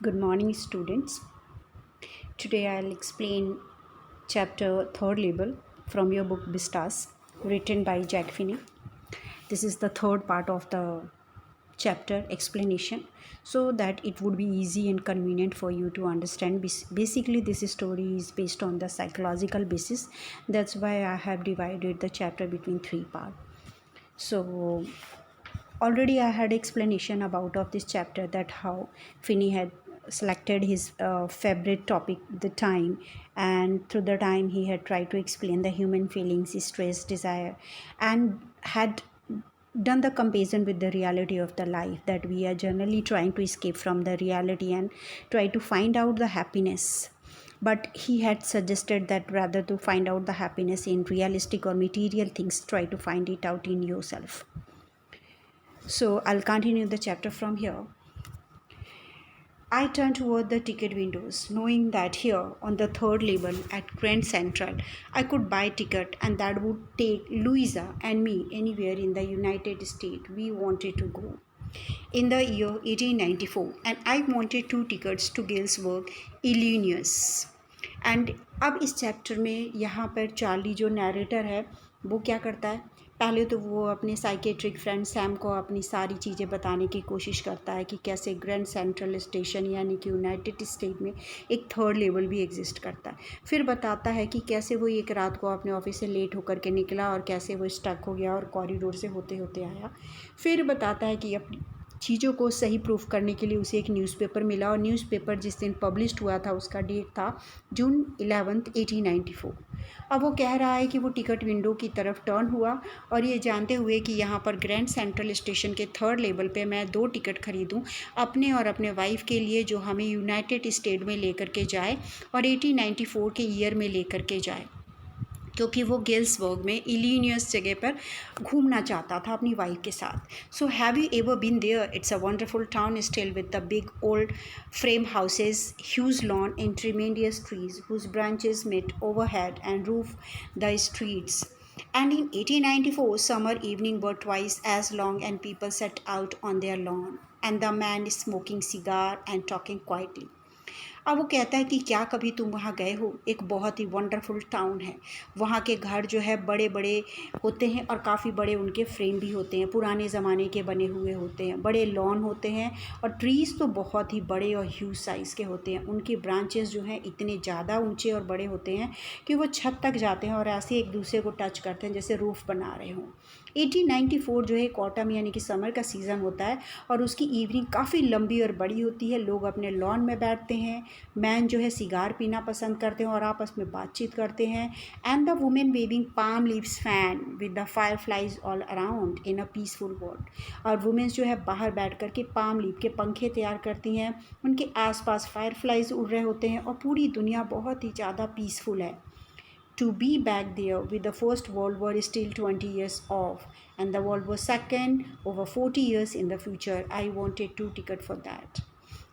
Good morning, students. Today I'll explain chapter 3rd label from your book Vistas, written by Jack Finney. This is the third part of the chapter explanation so that it would be easy and convenient for you to understand. Basically, this story is based on the psychological basis. That's why I have divided the chapter between three parts. So already I had explanation about of this chapter, that how Finney had selected his favorite topic, the time, and through the time he had tried to explain the human feelings, stress, desire, and had done the comparison with the reality of the life, that we are generally trying to escape from the reality and try to find out the happiness. But he had suggested that rather to find out the happiness in realistic or material things, try to find it out in yourself. So I'll continue the chapter from here. I turned toward the ticket windows, knowing that here on the third label at Grand Central, I could buy a ticket and that would take Louisa and me anywhere in the United States we wanted to go. In the year 1894, and I wanted 2 tickets to Galesburg, Illinois. And अब इस chapter में यहाँ पर Charlie जो narrator है वो क्या करता है, पहले तो वो अपने साइकेट्रिक फ्रेंड सैम को अपनी सारी चीज़ें बताने की कोशिश करता है कि कैसे ग्रैंड सेंट्रल स्टेशन यानी कि यूनाइटेड स्टेट में एक थर्ड लेवल भी एग्जिस्ट करता है। फिर बताता है कि कैसे वो एक रात को अपने ऑफिस से लेट होकर के निकला और कैसे वो स्टक हो गया और कॉरिडोर से होते होते आया। फिर बताता है कि अपनी चीज़ों को सही प्रूफ करने के लिए उसे एक न्यूज़पेपर मिला और न्यूज़पेपर जिस दिन पब्लिश्ड हुआ था उसका डेट था जून 11, 1894। अब वो कह रहा है कि वो टिकट विंडो की तरफ टर्न हुआ और ये जानते हुए कि यहाँ पर ग्रैंड सेंट्रल स्टेशन के थर्ड लेवल पे मैं 2 टिकट खरीदूँ अपने और अपने वाइफ के लिए, जो हमें यूनाइटेड स्टेट में लेकर के जाए और 1894 के ईयर में लेकर के जाए, क्योंकि वो गेल्सबर्ग में इलिनियस जगह पर घूमना चाहता था अपनी वाइफ के साथ। So have you ever been there? It's a wonderful town still with the big old frame houses, huge lawn and tremendous trees whose branches meet overhead and roof the streets. And in 1894, summer evening were twice as long and people set out on their lawn, and the man smoking cigar and talking quietly. अब वो कहता है कि क्या कभी तुम वहाँ गए हो? एक बहुत ही वंडरफुल टाउन है, वहाँ के घर जो है बड़े बड़े होते हैं और काफ़ी बड़े उनके फ्रेम भी होते हैं, पुराने ज़माने के बने हुए होते हैं, बड़े लॉन होते हैं और ट्रीज़ तो बहुत ही बड़े और ह्यूज साइज़ के होते हैं। उनकी ब्रांचेस जो हैं इतने ज़्यादा ऊंचे और बड़े होते हैं कि वो छत तक जाते हैं और ऐसे एक दूसरे को टच करते हैं जैसे रूफ़ बना रहे हों। 1894 जो है एक ऑटम यानी कि समर का सीज़न होता है और उसकी इवनिंग काफ़ी लंबी और बड़ी होती है। लोग अपने लॉन में बैठते हैं, मैन जो है सिगार पीना पसंद करते हैं और आपस में बातचीत करते हैं। And the women waving palm leaves fan with the fireflies all around in a peaceful world. और वुमेन्स जो है बाहर बैठ कर के पाम लीव के पंखे तैयार करती हैं, उनके आसपास फायर फ्लाइज उड़ रहे होते हैं और पूरी दुनिया बहुत ही ज़्यादा पीसफुल है। To be back there with the First World War is still 20 years off and the World War II over 40 years in the future. I wanted 2 tickets for that.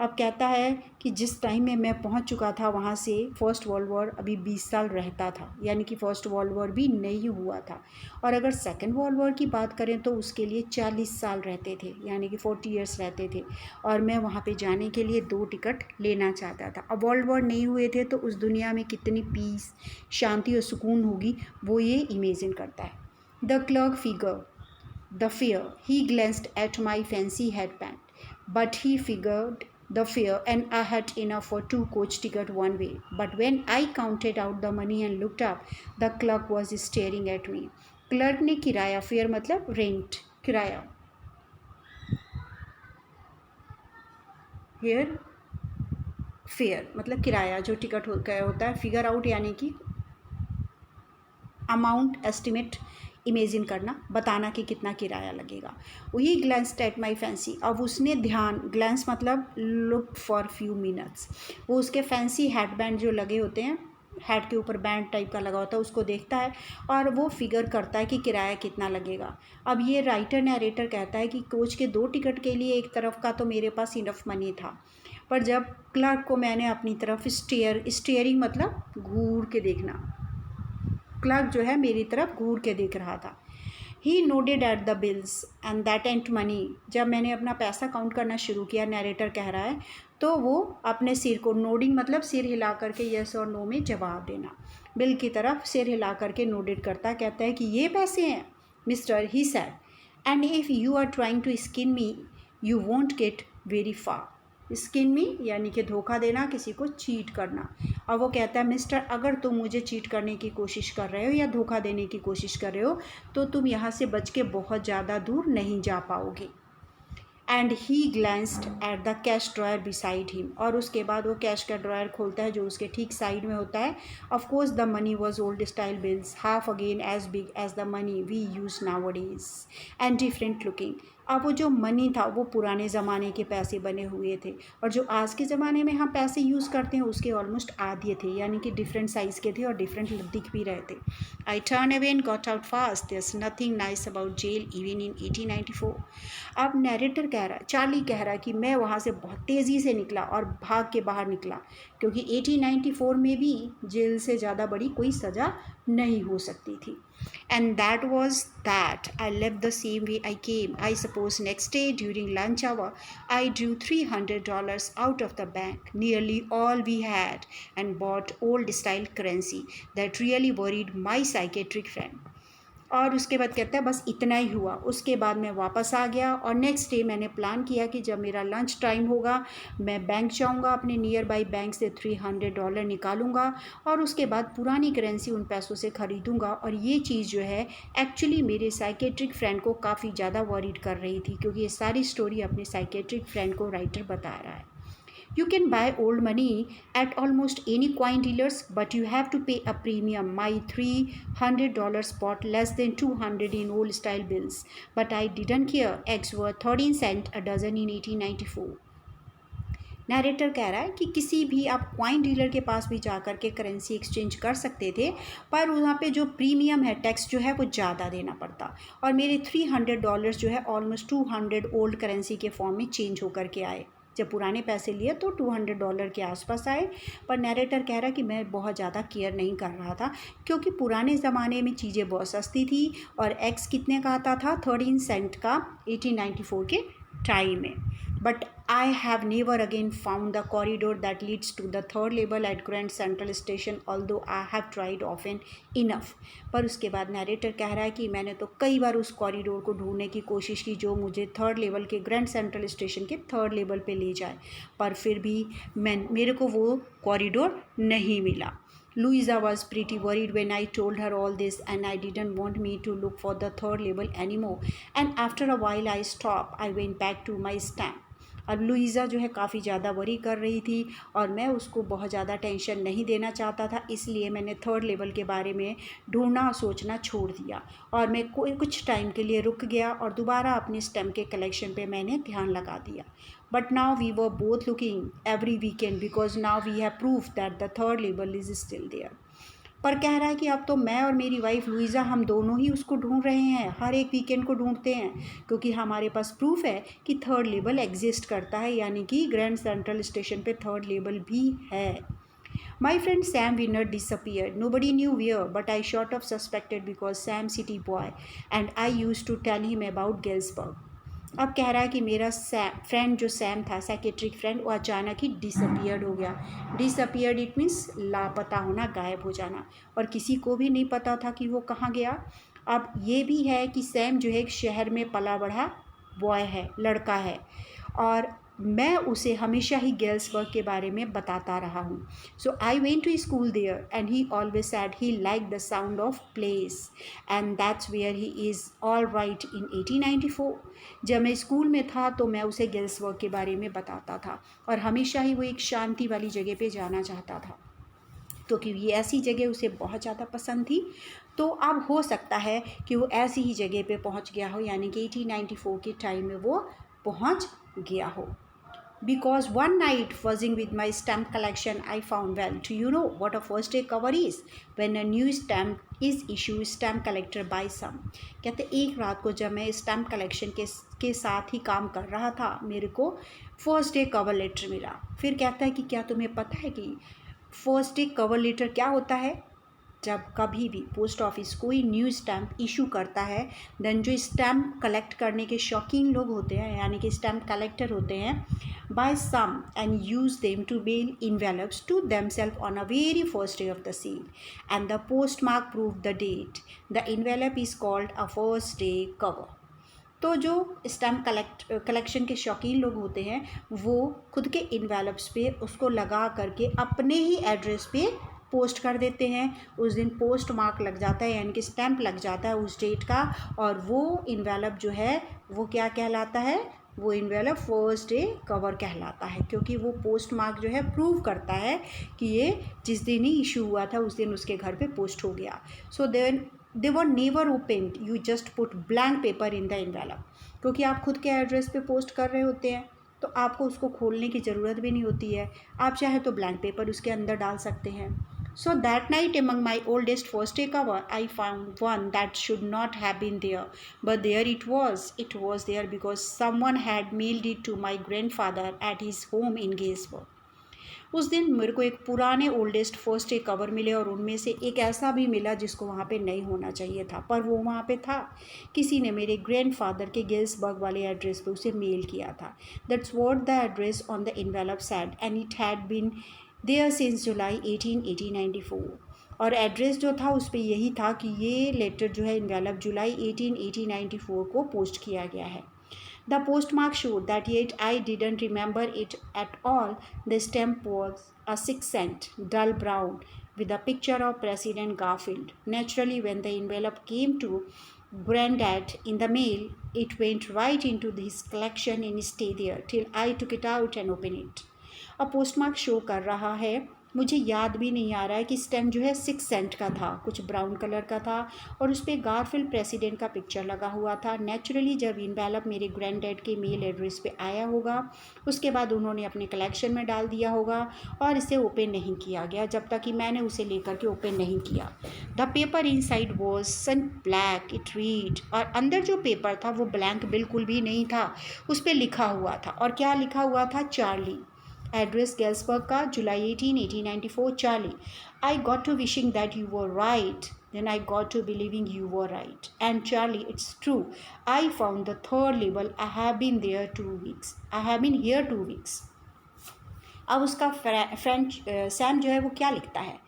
अब कहता है कि जिस टाइम में मैं पहुंच चुका था वहाँ से फर्स्ट वर्ल्ड वॉर अभी 20 साल रहता था, यानी कि फर्स्ट वर्ल्ड वॉर भी नहीं हुआ था। और अगर सेकंड वर्ल्ड वॉर की बात करें तो उसके लिए 40 साल रहते थे, यानी कि 40 इयर्स रहते थे और मैं वहाँ पे जाने के लिए 2 टिकट लेना चाहता था। अब वर्ल्ड वॉर नहीं हुए थे तो उस दुनिया में कितनी पीस, शांति और सुकून होगी वो ये इमेजिन करता है। The clerk figure the fear. He glanced at my fancy headband, but he figured the fear, and I had enough for 2 coach ticket one way. But when I counted out the money and looked up, the clerk was staring at me. Clerk ने किराया, fair मतलब rent, किराया, hair fair मतलब किराया जो ticket होता है, figure out यानी कि अमाउंट एस्टिमेट इमेजिन करना, बताना कि कितना किराया लगेगा। वही ग्लैंस्ड एट माई फैंसी, अब उसने ध्यान, ग्लैंस मतलब लुक फॉर फ्यू मिनट्स, वो उसके फैंसी हेड बैंड जो लगे होते हैं, हेड के ऊपर बैंड टाइप का लगा होता है, उसको देखता है और वो फिगर करता है कि किराया कितना लगेगा। अब ये राइटर नरेटर कहता है कि कोच के 2 टिकट के लिए एक तरफ का तो मेरे पास इनफ मनी था, पर जब क्लर्क को मैंने अपनी तरफ स्टेयरिंग मतलब घूर के देखना, क्लर्क जो है मेरी तरफ घूर के देख रहा था। He nodded at the bills and that ain't money. जब मैंने अपना पैसा काउंट करना शुरू किया, नरेटर कह रहा है, तो वो अपने सिर को, नोडिंग मतलब सिर हिला करके यस और नो में जवाब देना, बिल की तरफ सिर हिला करके नोडेड करता, कहता है कि ये पैसे हैं mister, he said, and if you are trying to skin me you won't get very far. Skin me यानी कि धोखा देना, किसी को चीट करना। और वो कहता है मिस्टर, अगर तुम मुझे चीट करने की कोशिश कर रहे हो या धोखा देने की कोशिश कर रहे हो तो तुम यहाँ से बच के बहुत ज़्यादा दूर नहीं जा पाओगे। And he glanced at the cash drawer beside him, और उसके बाद वो कैश का ड्रॉयर खोलता है जो उसके ठीक साइड में होता है। Of course the money was old style bills, half again as big as the money we use nowadays and different looking. अब वो जो मनी था वो पुराने ज़माने के पैसे बने हुए थे, और जो आज के ज़माने में हम पैसे यूज़ करते हैं उसके ऑलमोस्ट आधे थे, यानी कि डिफरेंट साइज़ के थे और डिफरेंट दिख भी रहे थे। I turn away and got out fast, there's nothing nice about jail even in 1894। अब नरेटर कह रहा है, चार्ली कह रहा है कि मैं वहाँ से बहुत तेज़ी से निकला और भाग के बाहर निकला, क्योंकि 1894 में भी जेल से ज़्यादा बड़ी कोई सज़ा नहीं हो सकती थी। And that was that. I left the same way I came. I suppose next day during lunch hour, I drew $300 out of the bank, nearly all we had, and bought old style currency that really worried my psychiatric friend. और उसके बाद कहता है बस इतना ही हुआ। उसके बाद मैं वापस आ गया और नेक्स्ट डे मैंने प्लान किया कि जब मेरा लंच टाइम होगा मैं बैंक जाऊंगा, अपने नियर बाई बैंक से $300 निकालूंगा और उसके बाद पुरानी करेंसी उन पैसों से ख़रीदूंगा। और ये चीज़ जो है एक्चुअली मेरे साइकेट्रिक फ्रेंड को काफ़ी ज़्यादा वरीड कर रही थी, क्योंकि ये सारी स्टोरी अपने साइकेट्रिक फ्रेंड को राइटर बता रहा है। You can buy old money at almost any coin dealers, but you have to pay a premium. My $300 bought less than 200 in old style bills, but I didn't care. Eggs were 13 cents a dozen in 1894. Narrator कह रहा है कि किसी भी आप coin dealer के पास भी जा कर के करेंसी एक्सचेंज कर सकते थे, पर वहाँ पे जो प्रीमियम है, टैक्स जो है वो ज़्यादा देना पड़ता, और मेरे $300 जो है ऑलमोस्ट 200 ओल्ड करेंसी के फॉर्म में चेंज होकर के आए। जब पुराने पैसे लिए तो $200 के आसपास आए। पर नरेटर कह रहा है कि मैं बहुत ज़्यादा केयर नहीं कर रहा था, क्योंकि पुराने ज़माने में चीज़ें बहुत सस्ती थी और एक्स कितने का आता था, 13 सेंट का 1894 के टाइम में। But I have never again found the corridor that leads to the third level at Grand Central station, although I have tried often enough. पर उसके बाद नरेटर कह रहा है कि मैंने तो कई बार उस कॉरिडोर को ढूंढने की कोशिश की जो मुझे थर्ड लेवल के ग्रैंड सेंट्रल स्टेशन के थर्ड लेवल पे ले जाए, पर फिर भी मेरे को वो कॉरिडोर नहीं मिला। Louisa was pretty worried when I told her all this, and I didn't want me to look for the third level anymore. And after a while I stopped. I went back to my stamp. अब Luiza जो है काफ़ी ज़्यादा worry कर रही थी और मैं उसको बहुत ज़्यादा टेंशन नहीं देना चाहता था, इसलिए मैंने थर्ड लेवल के बारे में ढूंढना सोचना छोड़ दिया और मैं कुछ टाइम के लिए रुक गया और दोबारा अपने स्टैम्प के कलेक्शन पे मैंने ध्यान लगा दिया। But now we were both looking every weekend because now we have proof that the third label is still there. पर कह रहा है कि अब तो मैं और मेरी वाइफ लुइज़ा हम दोनों ही उसको ढूंढ रहे हैं, हर एक वीकेंड को ढूंढते हैं, क्योंकि हमारे पास प्रूफ है कि थर्ड लेबल एग्जिस्ट करता है, यानी कि ग्रैंड सेंट्रल स्टेशन पे थर्ड लेबल भी है। My friend Sam Winner disappeared. Nobody knew where, but I sort of suspected because Sam city boy and I used to tell him about Galesburg. अब कह रहा है कि मेरा फ्रेंड जो सैम था, साइकेट्रिक फ्रेंड, वो अचानक ही डिसअपियर्ड हो गया। डिसअपियर्ड इट मीन्स लापता होना, गायब हो जाना, और किसी को भी नहीं पता था कि वो कहाँ गया। अब ये भी है कि सैम जो है एक शहर में पला बढ़ा बॉय है, लड़का है, और मैं उसे हमेशा ही गेल्सबर्ग के बारे में बताता रहा हूँ। So I went to school there and he always said he like the sound of place and that's where he is all right in 1894। जब मैं स्कूल में था तो मैं उसे गेल्सबर्ग के बारे में बताता था और हमेशा ही वो एक शांति वाली जगह पे जाना चाहता था, तो क्योंकि ऐसी जगह उसे बहुत ज़्यादा पसंद थी। तो अब हो सकता है कि वो ऐसी ही जगह पे पहुंच गया हो, यानी कि 1894 के टाइम में वो पहुंच गया हो। Because one night fuzzing with my stamp collection I found, well, do you know what a first day cover is? When a new stamp is issued, stamp collector by some. कहते एक रात को जब मैं स्टैम्प कलेक्शन के साथ ही काम कर रहा था, मेरे को फर्स्ट डे कवर लेटर मिला। फिर कहता है कि क्या तुम्हें पता है कि फर्स्ट डे कवर लेटर क्या होता है? जब कभी भी पोस्ट ऑफिस कोई न्यू स्टैम्प इशू करता है, देन जो स्टैम्प कलेक्ट करने के शौकीन लोग होते हैं, यानी कि स्टैम्प कलेक्टर होते हैं, buy some and use them to mail envelopes to themselves on a very first day of the sale, and the postmark proved the date. The envelope is called a first day cover. तो जो stamp collection के शौकीन लोग होते हैं, वो खुद के इन्वेलप्स पे उसको लगा करके अपने ही एड्रेस पे पोस्ट कर देते हैं। उस दिन पोस्ट मार्क लग जाता है, यानी कि स्टैम्प लग जाता है उस डेट का, और वो इन्वेलप जो है वो क्या कहलाता है, वो इन्वेलप फर्स्ट डे कवर कहलाता है, क्योंकि वो पोस्ट मार्क जो है प्रूव करता है कि ये जिस दिन ही इशू हुआ था उस दिन उसके घर पे पोस्ट हो गया। So then they were never opened, you just put blank paper in the envelope, क्योंकि आप खुद के एड्रेस पे पोस्ट कर रहे होते हैं तो आपको उसको खोलने की ज़रूरत भी नहीं होती है, आप चाहे तो ब्लैंक पेपर उसके अंदर डाल सकते हैं। So that night among my oldest first day cover, I found one that should not have been there, but there it was. It was there because someone had mailed it to my grandfather at his home in Gaysburg. उस दिन मेरे को एक पुराने oldest first day cover मिले, और उनमें से एक ऐसा भी मिला जिसको वहाँ पे नहीं होना चाहिए था, पर वो वहाँ पे था। किसी ने मेरे ग्रैंडफादर के गेल्सबर्ग वाले एड्रेस पे उसे मेल किया था। That's what the address on the envelope said, and it had been there since July 1894। और एड्रेस जो था उस पर यही था कि ये लेटर जो है एनवेलप जुलाई 1894 को पोस्ट किया गया है। The postmark showed that, yet I didn't remember it at all. The stamp was a 6-cent, dull brown, with a picture of President Garfield. Naturally, when the envelope came to Granddad in the mail, it went right into his collection and stayed there till I took it out and opened it. अब postmark show कर रहा है, मुझे याद भी नहीं आ रहा है कि स्टैम्प जो है 6 सेंट का था, कुछ ब्राउन कलर का था, और उस पर गारफील्ड प्रेसिडेंट का पिक्चर लगा हुआ था। नेचुरली जब इनवेलप मेरे ग्रैंडडैड के मेल एड्रेस पे आया होगा, उसके बाद उन्होंने अपने कलेक्शन में डाल दिया होगा, और इसे ओपन नहीं किया गया जब तक कि मैंने उसे लेकर के ओपन नहीं किया। The paper inside was sun black, it read, और अंदर जो पेपर था वो ब्लैंक बिल्कुल भी नहीं था, उस पर लिखा हुआ था। और क्या लिखा हुआ था? चार्ली। एड्रेस गेल्सबर्ग का, जुलाई 1894, Charlie. I got to wishing that you were right. Then I got to believing you were right. And Charlie, it's true. I found the third label. I have been there 2 weeks. I have been here 2 weeks. अब उसका French Sam जो है वो क्या लिखता है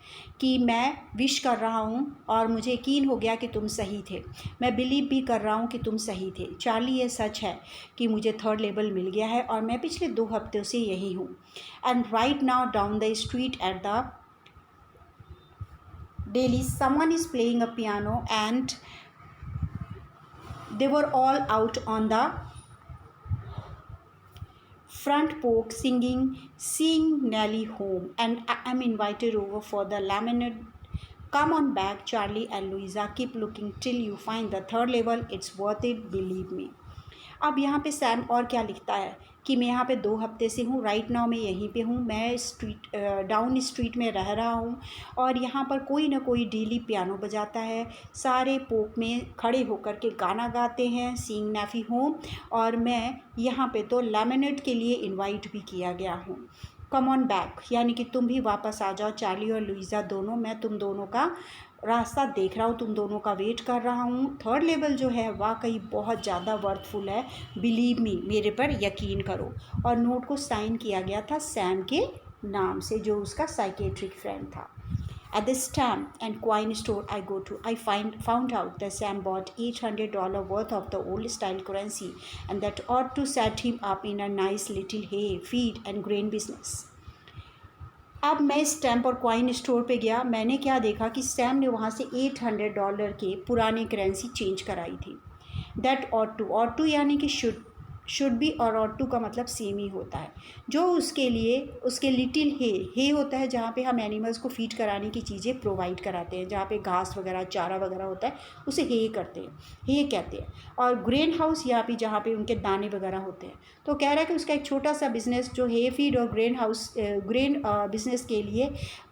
कि मैं विश कर रहा हूँ और मुझे यकीन हो गया कि तुम सही थे, मैं बिलीव भी कर रहा हूँ कि तुम सही थे। चार्ली, ये सच है कि मुझे थर्ड लेबल मिल गया है और मैं पिछले 2 हफ्तों से यही हूँ। And right now down the street at the daily someone is playing a piano and they were all out on the front porch singing "Seeing Nellie Home," and I am invited over for the lemonade. Come on back, Charlie and Louisa. Keep looking till you find the third level. It's worth it, believe me. अब यहाँ पे Sam और क्या लिखता है कि मैं यहाँ पे 2 हफ्ते से हूँ, राइट नाउ मैं यहीं पे हूँ, मैं स्ट्रीट डाउन स्ट्रीट में रह रहा हूँ, और यहाँ पर कोई ना कोई डेली पियानो बजाता है, सारे पोक में खड़े होकर के गाना गाते हैं, सीइंग नेफी होम, और मैं यहाँ पे तो लेमनेड के लिए इनवाइट भी किया गया हूँ। कम ऑन बैक, यानी कि तुम भी वापस आ जाओ, चार्ली और लुइसा दोनों, मैं तुम दोनों का रास्ता देख रहा हूँ, तुम दोनों का वेट कर रहा हूँ। थर्ड लेवल जो है वाकई बहुत ज़्यादा वर्थफुल है, बिलीव मी, मेरे पर यकीन करो। और नोट को साइन किया गया था सैम के नाम से, जो उसका साइकेट्रिक फ्रेंड था। At the stamp and coin store I go to, I found out that Sam bought $800 worth of the old style currency, and that ought to set him up in a nice little hay, feed and grain business. अब मैं stamp और coin store पे गया, मैंने क्या देखा कि Sam ने वहाँ से $800 के पुराने करेंसी चेंज कराई थी। दैट ऑट टू यानी कि शुड बी, और ऑट टू का मतलब सेम ही होता है। जो उसके लिए उसके लिटिल हे होता है, जहाँ पे हम एनिमल्स को फीड कराने की चीज़ें प्रोवाइड कराते हैं, जहाँ पे घास वगैरह चारा वगैरह होता है, उसे हे करते हैं, हे कहते हैं। और ग्रेन हाउस यहाँ पे जहाँ पे उनके दाने वगैरह होते हैं। तो कह रहा है कि उसका एक छोटा सा बिजनेस जो हे फीड और ग्रेन बिजनेस के लिए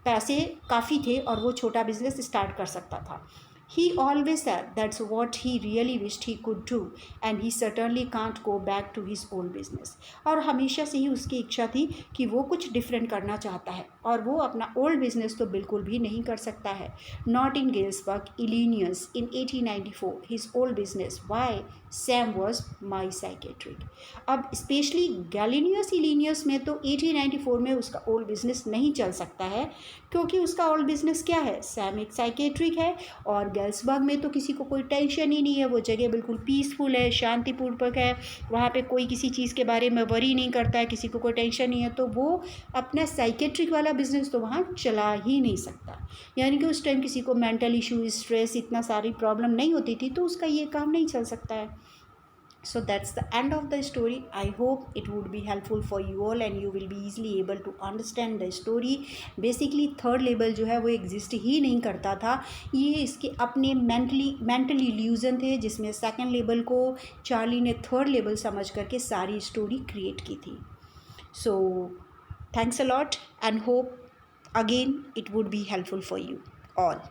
पैसे काफ़ी थे, और वो छोटा बिजनेस स्टार्ट कर सकता था। He always said that's what he really wished he could do, and he certainly can't go back to his old business. और हमेशा से ही उसकी इच्छा थी कि वो कुछ डिफरेंट करना चाहता है, और वो अपना ओल्ड बिजनेस तो बिल्कुल भी नहीं कर सकता है. Not in Galesburg, Illinois in 1894 his old business. Why? Sam was my psychiatric. अब स्पेशली गैलिनियस इलिनियस में तो 1894 में उसका ओल्ड बिजनेस नहीं चल सकता है, क्योंकि उसका ओल्ड बिजनेस क्या है, सैम एक साइकेट्रिक है. और गेल्सबर्ग में तो किसी को कोई टेंशन ही नहीं है, वो जगह बिल्कुल पीसफुल है, शांतिपूर्वक है, वहाँ पे कोई किसी चीज़ के बारे में वरी नहीं करता है, किसी को कोई टेंशन नहीं है, तो वो अपना साइकेट्रिक वाला बिजनेस तो वहाँ चला ही नहीं सकता. यानी कि उस टाइम किसी को मेंटल इशू, स्ट्रेस, इतना सारी प्रॉब्लम नहीं होती थी, तो उसका ये काम नहीं चल सकता है. So that's the end of the story. I hope it would be helpful for you all and you will be easily able to understand the story. Basically third label जो है वो एग्जिस्ट ही नहीं करता था, ये इसके अपने मेंटल इल्यूजन थे, जिसमें सेकंड लेबल को चार्ली ने थर्ड लेबल समझ करके सारी स्टोरी क्रिएट की थी. So thanks a lot and hope again it would be helpful for you all.